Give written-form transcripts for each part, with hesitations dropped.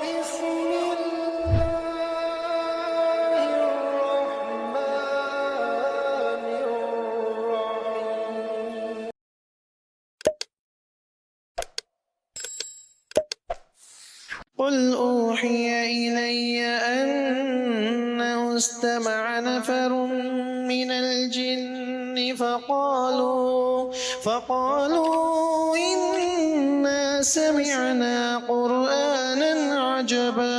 بسم الله الرحمن الرحيم. قل أوحي إلي أنه استمع نفر من الجن فقالوا إنا سمعنا قرآنا عجبا.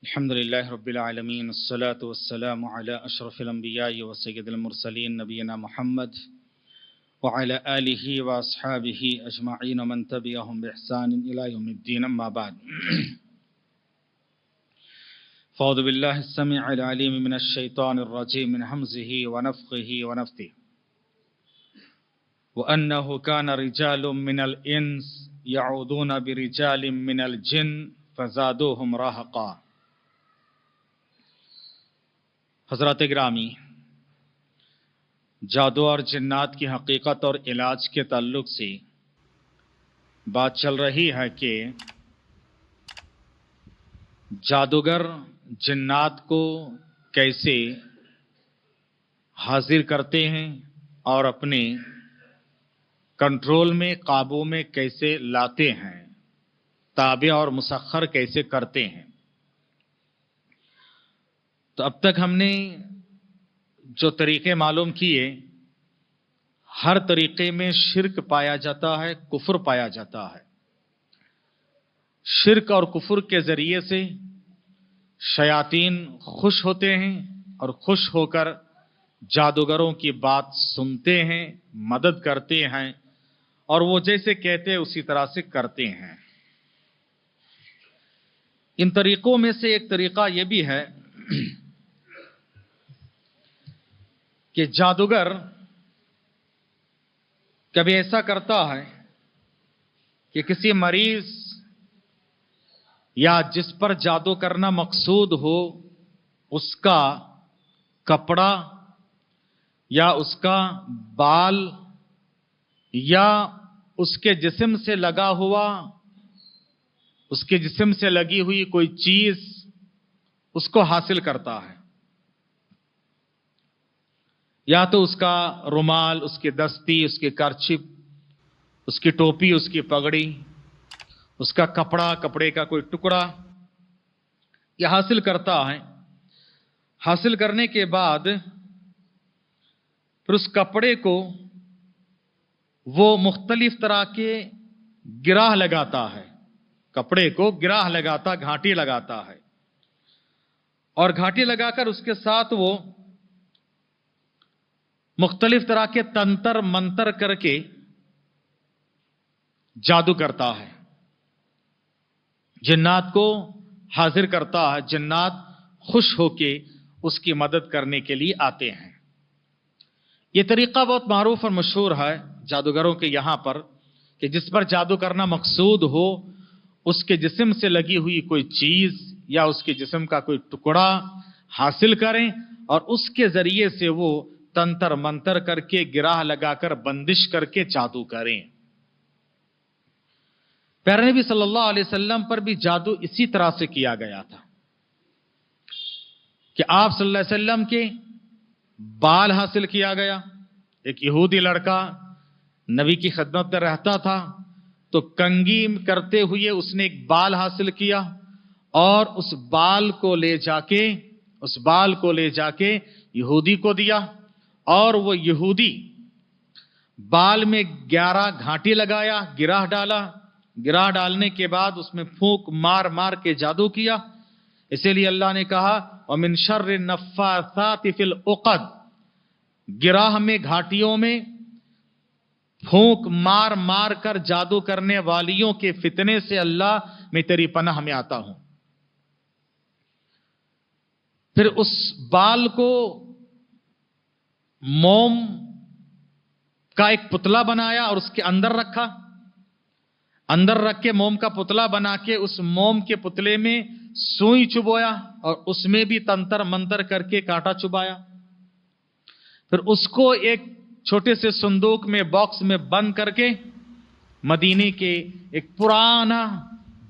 الحمد لله رب العالمين، الصلاة والسلام على أشرف الأنبياء وسيد المرسلين نبينا محمد وعلى آله وأصحابه أجمعين ومن تبعهم بإحسان إلى يوم الدين، أما بعد. فأعوذ بالله السميع العليم من الشيطان الرجيم من همزه ونفخه ونفثه. وأنه كان رجال من الإنس يعوذون برجال من الجن فزادوهم رهقا. حضرات گرامی، جادو اور جنات کی حقیقت اور علاج کے تعلق سے بات چل رہی ہے کہ جادوگر جنات کو کیسے حاضر کرتے ہیں اور اپنے کنٹرول میں، قابو میں کیسے لاتے ہیں، تابع اور مسخر کیسے کرتے ہیں. تو اب تک ہم نے جو طریقے معلوم کیے، ہر طریقے میں شرک پایا جاتا ہے، کفر پایا جاتا ہے. شرک اور کفر کے ذریعے سے شیاطین خوش ہوتے ہیں اور خوش ہو کر جادوگروں کی بات سنتے ہیں، مدد کرتے ہیں اور وہ جیسے کہتے ہیں اسی طرح سے کرتے ہیں. ان طریقوں میں سے ایک طریقہ یہ بھی ہے کہ جادوگر کبھی ایسا کرتا ہے کہ کسی مریض یا جس پر جادو کرنا مقصود ہو، اس کا کپڑا یا اس کا بال یا اس کے جسم سے لگا ہوا، اس کے جسم سے لگی ہوئی کوئی چیز اس کو حاصل کرتا ہے. یا تو اس کا رومال، اس کی دستی، اس کی کرچھپ، اس کی ٹوپی، اس کی پگڑی، اس کا کپڑا، کپڑے کا کوئی ٹکڑا، یہ حاصل کرتا ہے. حاصل کرنے کے بعد پھر اس کپڑے کو وہ مختلف طرح کے گراہ لگاتا ہے، کپڑے کو گراہ لگاتا، گھاٹی لگاتا ہے، اور گھاٹی لگا کر اس کے ساتھ وہ مختلف طرح کے تنتر منتر کر کے جادو کرتا ہے، جنات کو حاضر کرتا ہے. جنات خوش ہو کے اس کی مدد کرنے کے لیے آتے ہیں. یہ طریقہ بہت معروف اور مشہور ہے جادوگروں کے یہاں پر کہ جس پر جادو کرنا مقصود ہو، اس کے جسم سے لگی ہوئی کوئی چیز یا اس کے جسم کا کوئی ٹکڑا حاصل کریں اور اس کے ذریعے سے وہ تنتر منتر کر کے، گراہ لگا کر، بندش کر کے جادو کریں. پیارے نبی صلی اللہ علیہ وسلم پر بھی جادو اسی طرح سے کیا گیا تھا کہ آپ صلی اللہ علیہ وسلم کے بال حاصل کیا گیا. ایک یہودی لڑکا نبی کی خدمت میں رہتا تھا تو کنگھی کرتے ہوئے اس نے ایک بال حاصل کیا اور اس بال کو لے جا کے یہودی کو دیا، اور وہ یہودی بال میں 11 گھاٹی لگایا، گراہ ڈالا. گراہ ڈالنے کے بعد اس میں پھونک مار مار کے جادو کیا. اسی لیے اللہ نے کہا وَمِن شَرِّ النَّفَّاثَاتِ فِي الْعُقَدِ، گراہ میں، گھاٹیوں میں پھونک مار مار کر جادو کرنے والیوں کے فتنے سے اللہ میں تیری پناہ میں آتا ہوں. پھر اس بال کو موم کا ایک پتلا بنایا اور اس کے اندر رکھا. اندر رکھ کے موم کا پتلا بنا کے اس موم کے پتلے میں سوئی چبویا اور اس میں بھی تنتر منتر کر کے کانٹا چبایا. پھر اس کو ایک چھوٹے سے صندوق میں، باکس میں بند کر کے مدینے کے ایک پرانا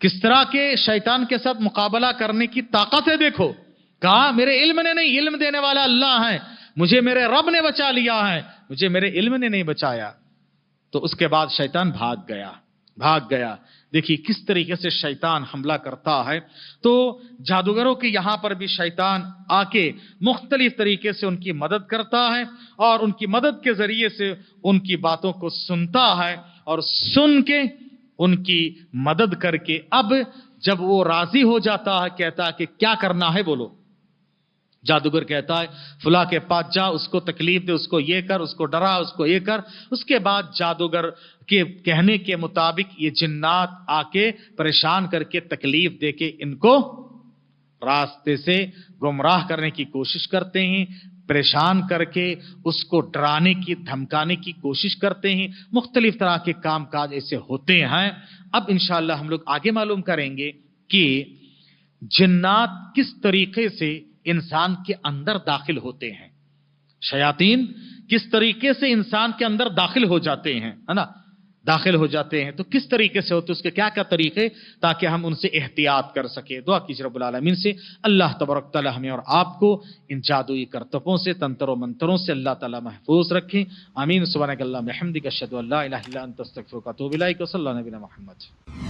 کس طرح کے شیطان کے ساتھ مقابلہ کرنے کی طاقت ہے دیکھو. کہا میرے علم نے نہیں، علم دینے والا اللہ ہے، مجھے میرے رب نے بچا لیا ہے، مجھے میرے علم نے نہیں بچایا. تو اس کے بعد شیطان بھاگ گیا. دیکھیے کس طریقے سے شیطان حملہ کرتا ہے. تو جادوگروں کے یہاں پر بھی شیطان آ کے مختلف طریقے سے ان کی مدد کرتا ہے، اور ان کی مدد کے ذریعے سے ان کی باتوں کو سنتا ہے، اور سن کے ان کی مدد کر کے اب جب وہ راضی ہو جاتا ہے، کہتا ہے کہ کیا کرنا ہے بولو. جادوگر کہتا ہے فلاں کے پاس جا، اس کو تکلیف دے، اس کو یہ کر، اس کو ڈرا، اس کو یہ کر. اس کے بعد جادوگر کے کہنے کے مطابق یہ جنات آ کے پریشان کر کے تکلیف دے کے ان کو راستے سے گمراہ کرنے کی کوشش کرتے ہیں، پریشان کر کے اس کو ڈرانے کی دھمکانے کی کوشش کرتے ہیں. مختلف طرح کے کام کاج ایسے ہوتے ہیں. اب انشاءاللہ ہم لوگ آگے معلوم کریں گے کہ جنات کس طریقے سے انسان کے اندر داخل ہوتے ہیں، شیاطین کس طریقے سے انسان کے اندر داخل ہو جاتے ہیں، ہے نا، داخل ہو جاتے ہیں. تو کس طریقے سے ہوتے ہیں، اس کے کیا کیا طریقے، تاکہ ہم ان سے احتیاط کر سکیں. دعا کیجیے رب العالمین سے اللہ تبارک تعالی ہمیں اور آپ کو ان جادوئی کرتبوں سے، تنتر و منتروں سے اللہ تعالی محفوظ رکھیں. آمین. سبحانک اللہم وبحمدک، اشہد ان لا الہ الا انت، استغفرک و اتوب الیک. صلی اللہ علیہ محمد.